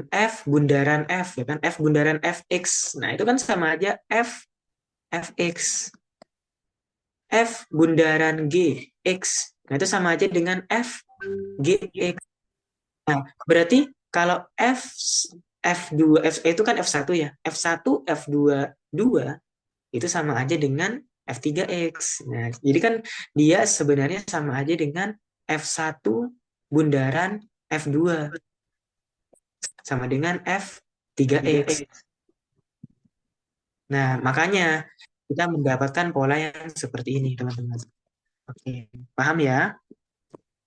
F bundaran F ya kan, F bundaran Fx. Nah, itu kan sama aja Fx. F bundaran G X. Nah, itu sama aja dengan F Gx. Nah, berarti kalau F2 itu kan F1 ya. F1 F2 2 itu sama aja dengan F3X. Nah, jadi kan dia sebenarnya sama aja dengan F1 bundaran F2 sama dengan F3X. Nah, makanya kita mendapatkan pola yang seperti ini, teman-teman. Oke, paham ya?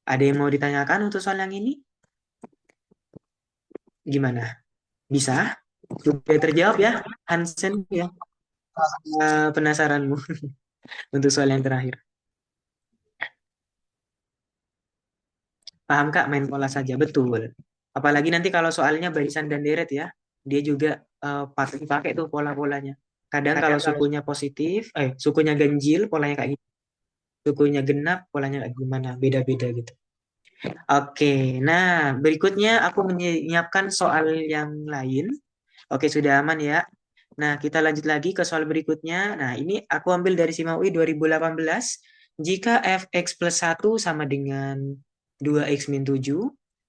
Ada yang mau ditanyakan untuk soal yang ini? Gimana? Bisa? Sudah terjawab ya, Hansen ya, penasaranmu untuk soal yang terakhir. Paham Kak, main pola saja, betul. Apalagi nanti kalau soalnya barisan dan deret ya, dia juga pakai tuh pola-polanya. Kadang kalau sukunya positif, sukunya ganjil, polanya kayak gitu. Sukunya genap, polanya kayak gimana, beda-beda gitu. Oke, nah berikutnya aku menyiapkan soal yang lain. Oke, sudah aman ya. Nah, kita lanjut lagi ke soal berikutnya. Nah, ini aku ambil dari SIMAUI 2018. Jika fx plus 1 sama dengan 2x min 7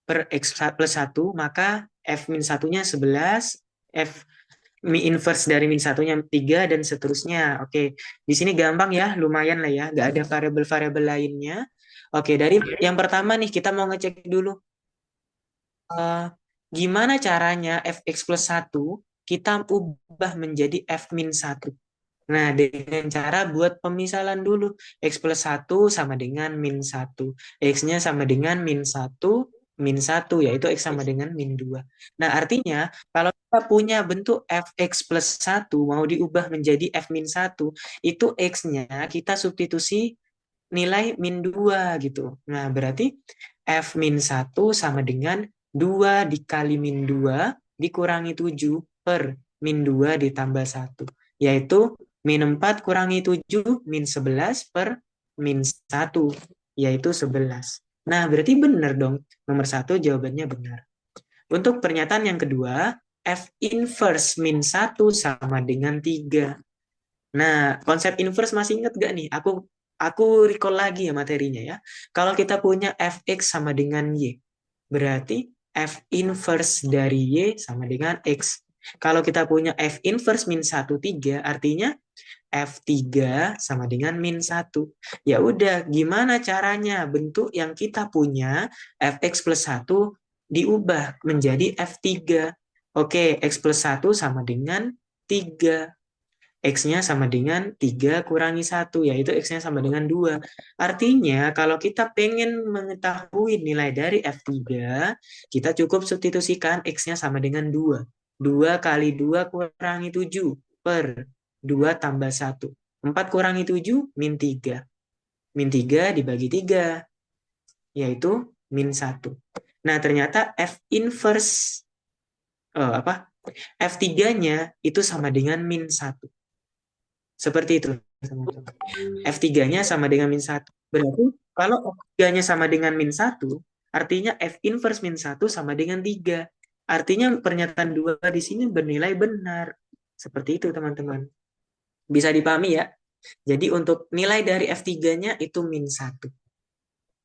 per x plus 1, maka f min 1-nya 11, f mi inverse dari min 1-nya 3, dan seterusnya. Oke, di sini gampang ya, lumayan lah ya. Gak ada variabel-variabel lainnya. Oke, dari yang pertama nih, kita mau ngecek dulu eh, gimana caranya fx plus 1 kita ubah menjadi f min 1. Nah, dengan cara buat pemisalan dulu. X plus 1 sama dengan min 1. X-nya sama dengan min 1, yaitu X sama dengan min 2. Nah, artinya kalau kita punya bentuk fx plus 1 mau diubah menjadi f min 1, itu X-nya kita substitusi nilai min 2 gitu. Nah, berarti F min 1 sama dengan 2 dikali min 2 dikurangi 7 per min 2 ditambah 1. Yaitu min 4 kurangi 7, min 11 per min 1. Yaitu 11. Nah, berarti benar dong. Nomor 1 jawabannya benar. Untuk pernyataan yang kedua, F inverse min 1 sama dengan 3. Nah, konsep inverse masih ingat gak nih? Aku recall lagi ya materinya ya. Kalau kita punya fx sama dengan y, berarti f inverse dari y sama dengan x. Kalau kita punya f inverse min 1, 3, artinya f3 sama dengan min 1. Ya udah, gimana caranya bentuk yang kita punya fx plus 1 diubah menjadi f3. Oke, x plus 1 sama dengan 3. X-nya sama dengan 3 kurangi 1, yaitu X-nya sama dengan 2. Artinya, kalau kita pengen mengetahui nilai dari F3, kita cukup substitusikan X-nya sama dengan 2. 2 kali 2 kurangi 7 per 2 tambah 1. 4 kurangi 7, min 3. Min 3 dibagi 3, yaitu min 1. Nah, ternyata F inverse, F3-nya itu sama dengan min 1. Seperti itu. F3-nya sama dengan min 1. Berarti kalau F3-nya sama dengan min 1, artinya F inverse min 1 sama dengan 3. Artinya pernyataan 2 di sini bernilai benar. Seperti itu, teman-teman. Bisa dipahami ya? Jadi untuk nilai dari F3-nya itu min 1.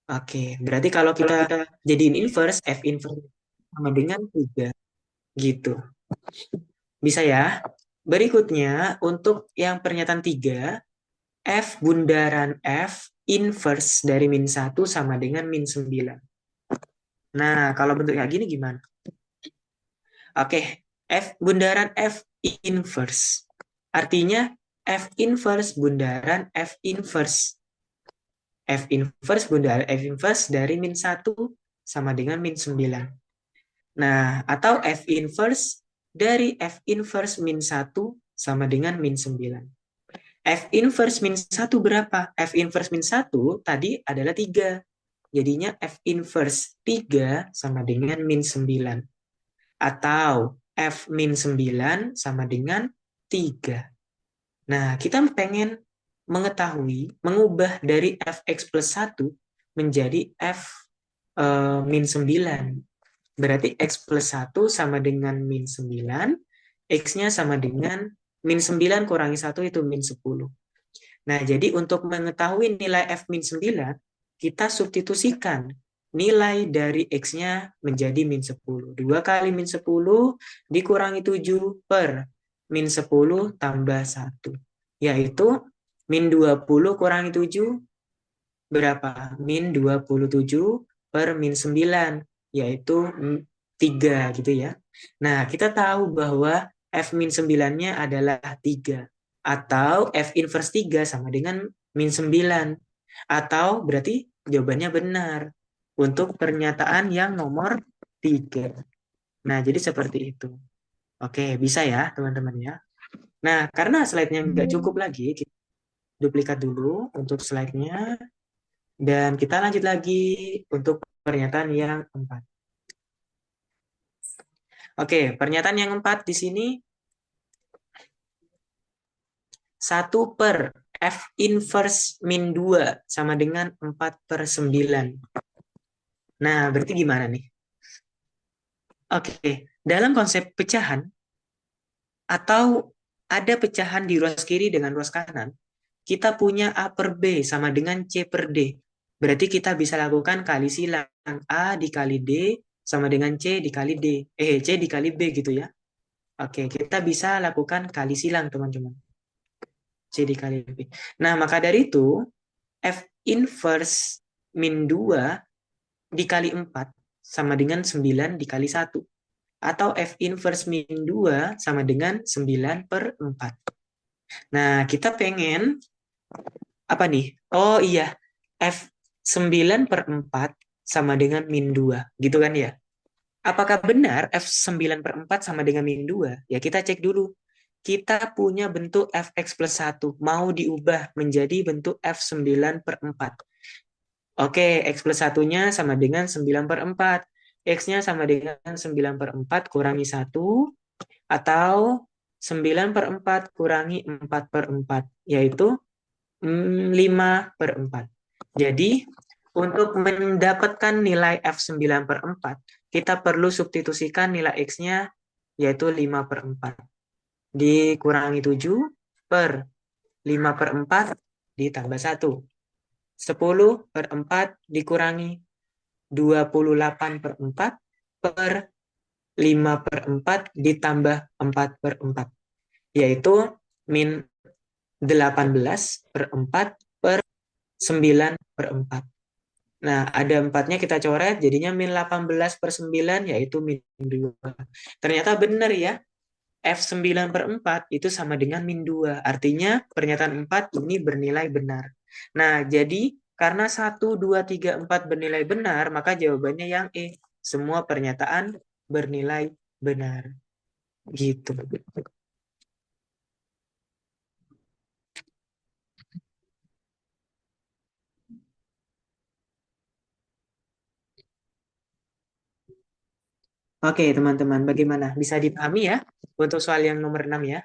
Oke, berarti kalau kita jadiin inverse, F inverse sama dengan 3 gitu. Bisa ya? Berikutnya, untuk yang pernyataan 3, F bundaran F inverse dari min 1 sama dengan min 9. Nah, kalau bentuk kayak gini gimana? Oke, F bundaran F inverse. Artinya F inverse bundaran F inverse. F inverse bundaran F inverse dari min 1 sama dengan min 9. Nah, atau F inverse dari F inverse min 1 sama dengan min 9. F inverse min 1 berapa? F inverse min 1 tadi adalah 3. Jadinya F inverse 3 sama dengan min 9. Atau F min 9 sama dengan 3. Nah, kita pengen mengetahui, mengubah dari Fx plus 1 menjadi F min 9. Berarti X plus 1 sama dengan min 9, X-nya sama dengan min 9 kurangi 1 itu min 10. Nah, jadi untuk mengetahui nilai F min 9, kita substitusikan nilai dari X-nya menjadi min 10. 2 kali min 10 dikurangi 7 per min 10 tambah 1. Yaitu min 20 kurangi 7 berapa? Min 27 per min 9, yaitu 3 gitu ya. Nah, kita tahu bahwa F min 9-nya adalah 3. Atau F inverse 3 sama dengan min 9. Atau berarti jawabannya benar untuk pernyataan yang nomor 3. Nah, jadi seperti itu. Oke, bisa ya teman-teman ya. Nah, karena slide-nya nggak cukup lagi, kita duplikat dulu untuk slide-nya. Dan kita lanjut lagi untuk pernyataan yang keempat. Oke, pernyataan yang keempat di sini 1 per F inverse min 2 sama dengan 4 per 9. Nah, berarti gimana nih? Oke, dalam konsep pecahan atau ada pecahan di ruas kiri dengan ruas kanan, kita punya A per B sama dengan C per D. Berarti kita bisa lakukan kali silang A dikali D sama dengan C dikali D. C dikali B gitu ya. Oke, kita bisa lakukan kali silang teman-teman. C dikali B. Nah, maka dari itu, F inverse min 2 dikali 4 sama dengan 9 dikali 1. Atau F inverse min 2 sama dengan 9 per 4. Nah, kita pengen apa nih? Oh iya, F 9 per 4 sama dengan min 2, gitu kan ya? Apakah benar F 9 per 4 sama dengan min 2? Ya kita cek dulu. Kita punya bentuk Fx plus 1. Mau diubah menjadi bentuk F 9 per 4. Oke, X plus 1-nya sama dengan 9 per 4. X-nya sama dengan 9 per 4 kurangi 1. Atau 9 per 4 kurangi 4 per 4. Yaitu 5 per 4. Jadi, untuk mendapatkan nilai F9 per 4, kita perlu substitusikan nilai X-nya, yaitu 5 per 4. Dikurangi 7 per 5 per 4 ditambah 1. 10 per 4 dikurangi 28 per 4 per 5 per 4 ditambah 4 per 4. Yaitu min 18 per 4 per 9 per 4. Nah, ada 4-nya kita coret, jadinya min 18 per 9, yaitu min 2. Ternyata benar ya, F9 per 4 itu sama dengan min 2. Artinya pernyataan 4 ini bernilai benar. Nah, jadi karena 1, 2, 3, 4 bernilai benar, maka jawabannya yang E. Semua pernyataan bernilai benar. Gitu. Oke, teman-teman, bagaimana? Bisa dipahami ya untuk soal yang nomor 6 ya?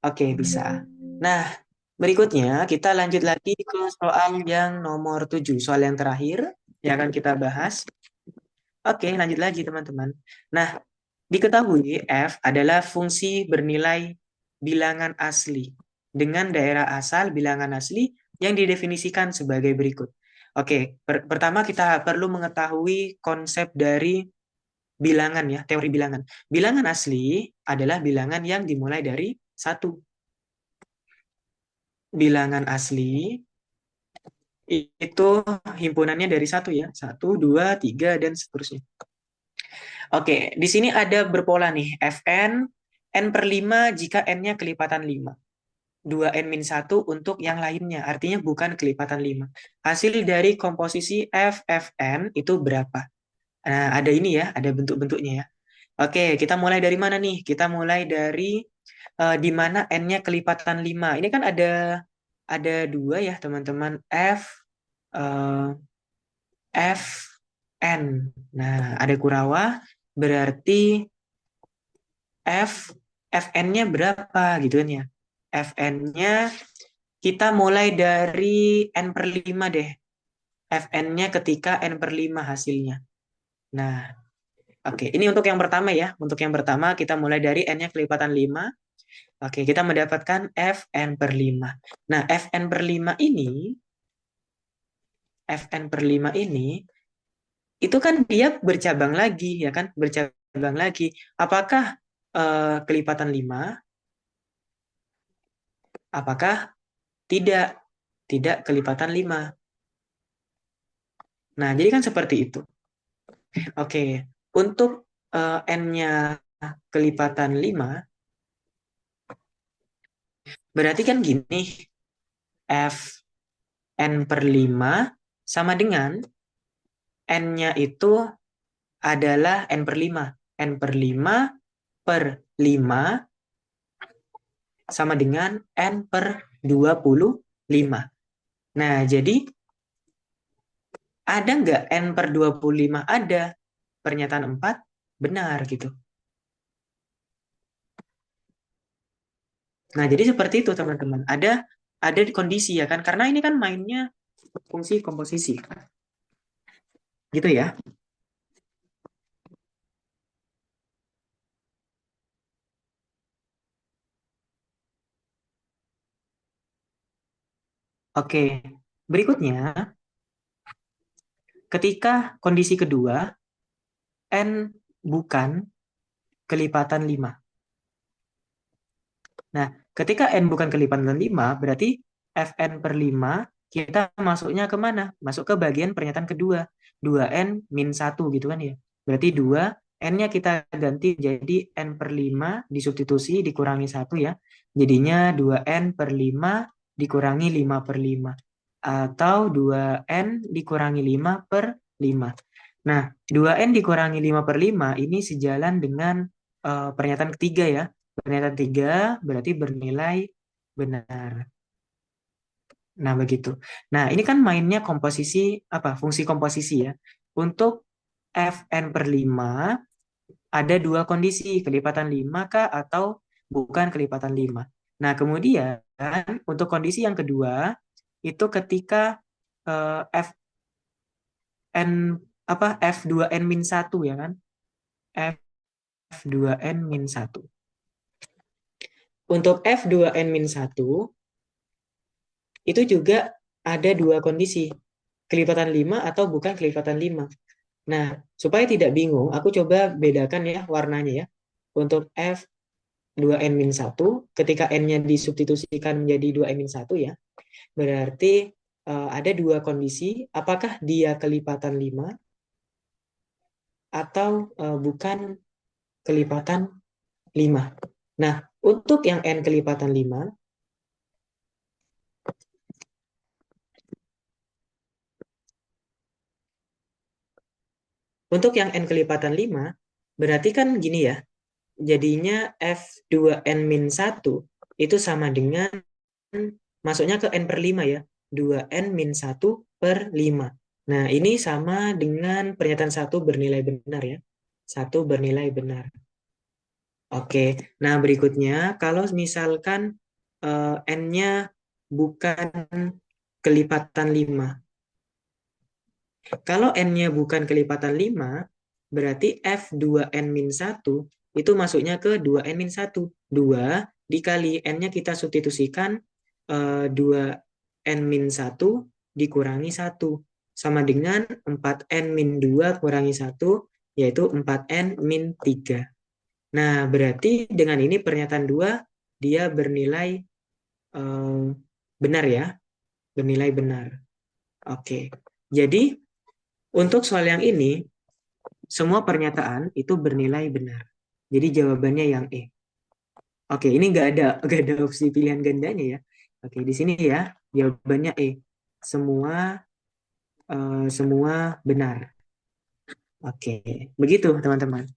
Oke, bisa. Nah, berikutnya kita lanjut lagi ke soal yang nomor 7, soal yang terakhir yang akan kita bahas. Oke, lanjut lagi teman-teman. Nah, diketahui F adalah fungsi bernilai bilangan asli. dengan daerah asal bilangan asli yang didefinisikan sebagai berikut. Oke, pertama kita perlu mengetahui konsep dari bilangan ya, teori bilangan. Bilangan asli adalah bilangan yang dimulai dari satu. Bilangan asli itu himpunannya dari satu ya, satu, dua, tiga, dan seterusnya. Oke, di sini ada berpola nih, Fn, n per 5 jika n-nya kelipatan 5. 2n-1 untuk yang lainnya, artinya bukan kelipatan 5. Hasil dari komposisi Fn itu berapa? Nah, ada ini ya, ada bentuk-bentuknya ya. Oke, kita mulai dari mana nih? Kita mulai dari di mana n-nya kelipatan 5. Ini kan ada dua ya, teman-teman. Eh, F, N. Nah, ada Kurawa, berarti F, Fn-nya berapa gitu kan ya. Fn-nya kita mulai dari N per 5 deh. Fn-nya ketika N per 5 hasilnya. Nah, oke. Ini untuk yang pertama ya. Untuk yang pertama kita mulai dari N-nya kelipatan 5. Oke, kita mendapatkan Fn per 5. Nah, Fn per 5 ini, Fn per 5 ini, itu kan dia bercabang lagi, ya kan? Bercabang lagi. Apakah kelipatan 5? Apakah tidak? Tidak kelipatan 5. Nah, jadi kan seperti itu. Oke, untuk N-nya kelipatan 5, berarti kan gini, F N per 5 sama dengan N-nya itu adalah N per 5. N per 5 per 5 sama dengan N per 25. Nah, jadi ada nggak N per 25? Ada. Pernyataan 4 benar gitu. Nah, jadi seperti itu teman-teman. Ada di kondisi ya kan, karena ini kan mainnya fungsi komposisi. Gitu ya. Oke. Berikutnya, ketika kondisi kedua N bukan kelipatan 5. Nah, ketika N bukan kelipatan 5, berarti Fn per 5 kita masuknya ke mana? Masuk ke bagian pernyataan kedua. 2N min 1 gitu kan ya. Berarti 2, N-nya kita ganti jadi N per 5 disubstitusi dikurangi 1 ya. Jadinya 2N per 5 dikurangi 5 per 5. Atau 2N dikurangi 5 per 5. Nah, 2N dikurangi 5 per 5 ini sejalan dengan pernyataan ketiga ya. Pernyataan 3 berarti bernilai benar. Nah, begitu. Nah, ini kan mainnya komposisi, apa, fungsi komposisi ya. Untuk Fn per 5 ada dua kondisi, kelipatan 5 kah atau bukan kelipatan 5. Nah, kemudian untuk kondisi yang kedua, itu ketika Fn, apa, F2N min 1 ya kan? F2N min 1. Untuk F2N min 1, itu juga ada dua kondisi, kelipatan 5 atau bukan kelipatan 5. Nah, supaya tidak bingung, aku coba bedakan ya warnanya ya. Untuk F2N-1, ketika N-nya disubstitusikan menjadi 2N-1 ya, berarti ada dua kondisi, apakah dia kelipatan 5 atau bukan kelipatan 5. Nah, untuk yang N kelipatan 5, untuk yang N kelipatan 5, berarti kan gini ya, jadinya F2N-1 itu sama dengan masuknya ke N per 5 ya, 2N-1 per 5. Nah, ini sama dengan pernyataan 1 bernilai benar ya. 1 bernilai benar. Oke, nah berikutnya, kalau misalkan N-nya bukan kelipatan 5. Kalau N-nya bukan kelipatan 5, berarti F2N-1 itu masuknya ke 2n-1. 2 dikali n-nya kita substitusikan 2n-1 dikurangi 1. Sama dengan 4n-2 kurangi 1, yaitu 4n-3. Nah, berarti dengan ini pernyataan 2 dia bernilai benar ya, bernilai benar. Oke, jadi untuk soal yang ini, semua pernyataan itu bernilai benar. Jadi jawabannya yang E. Oke, ini nggak ada opsi pilihan gandanya ya. Oke, di sini ya jawabannya E. Semua benar. Oke, begitu teman-teman.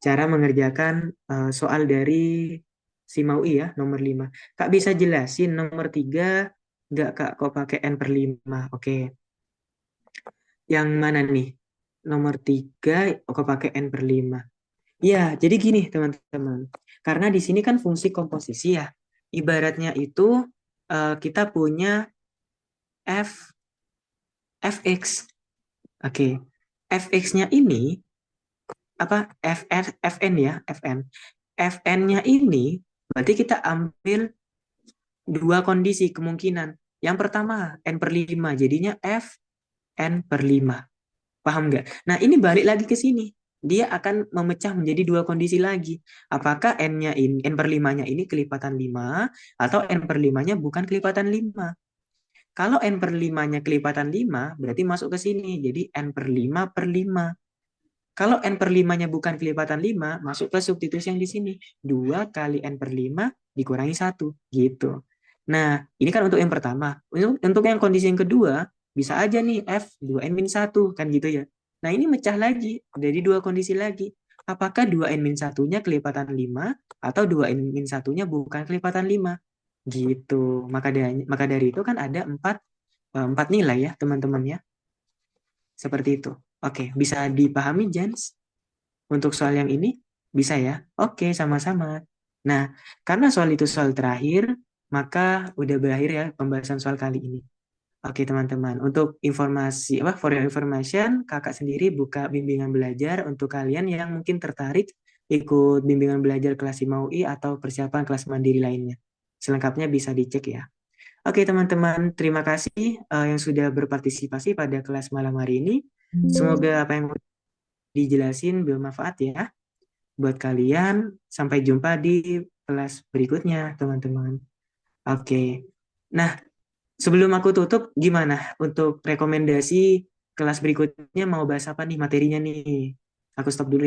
Cara mengerjakan soal dari si Maui ya, nomor 5. Kak bisa jelasin nomor 3 nggak Kak kok pakai N per 5? Oke, yang mana nih? Nomor 3 kok pakai N per 5? Ya, jadi gini teman-teman. Karena di sini kan fungsi komposisi ya. Ibaratnya itu kita punya f fx. Oke. Fx-nya ini apa? Fn ya, Fn. Fn-nya ini berarti kita ambil dua kondisi kemungkinan. Yang pertama, n per 5. Jadinya f n per 5. Paham nggak? Nah, ini balik lagi ke sini. Dia akan memecah menjadi dua kondisi lagi. Apakah n-nya ini, n per 5-nya ini kelipatan 5 atau n per 5-nya bukan kelipatan 5. Kalau n per 5-nya kelipatan 5, berarti masuk ke sini. Jadi n per 5 per 5. Kalau n per 5-nya bukan kelipatan 5, masuk ke substitusi yang di sini. 2 kali n per 5 dikurangi 1. Gitu. Nah, ini kan untuk yang pertama. Untuk yang kondisi yang kedua, bisa aja nih F 2n-1, kan gitu ya. Nah, ini mecah lagi. Dari dua kondisi lagi. Apakah 2n-1-nya kelipatan 5 atau 2n-1-nya bukan kelipatan 5? Gitu. Maka dari itu kan ada 4 nilai ya, teman-teman ya. Seperti itu. Oke, bisa dipahami, Jens? Untuk soal yang ini? Bisa ya? Oke, sama-sama. Nah, karena soal itu soal terakhir, maka udah berakhir ya pembahasan soal kali ini. Oke, teman-teman. Untuk informasi, for your information, kakak sendiri buka bimbingan belajar untuk kalian yang mungkin tertarik ikut bimbingan belajar kelas IMAUI atau persiapan kelas mandiri lainnya. Selengkapnya bisa dicek ya. Oke, teman-teman, terima kasih yang sudah berpartisipasi pada kelas malam hari ini. Semoga apa yang dijelasin bermanfaat ya buat kalian. Sampai jumpa di kelas berikutnya, teman-teman. Oke. Nah, sebelum aku tutup, gimana untuk rekomendasi kelas berikutnya mau bahas apa nih materinya nih? Aku stop dulu.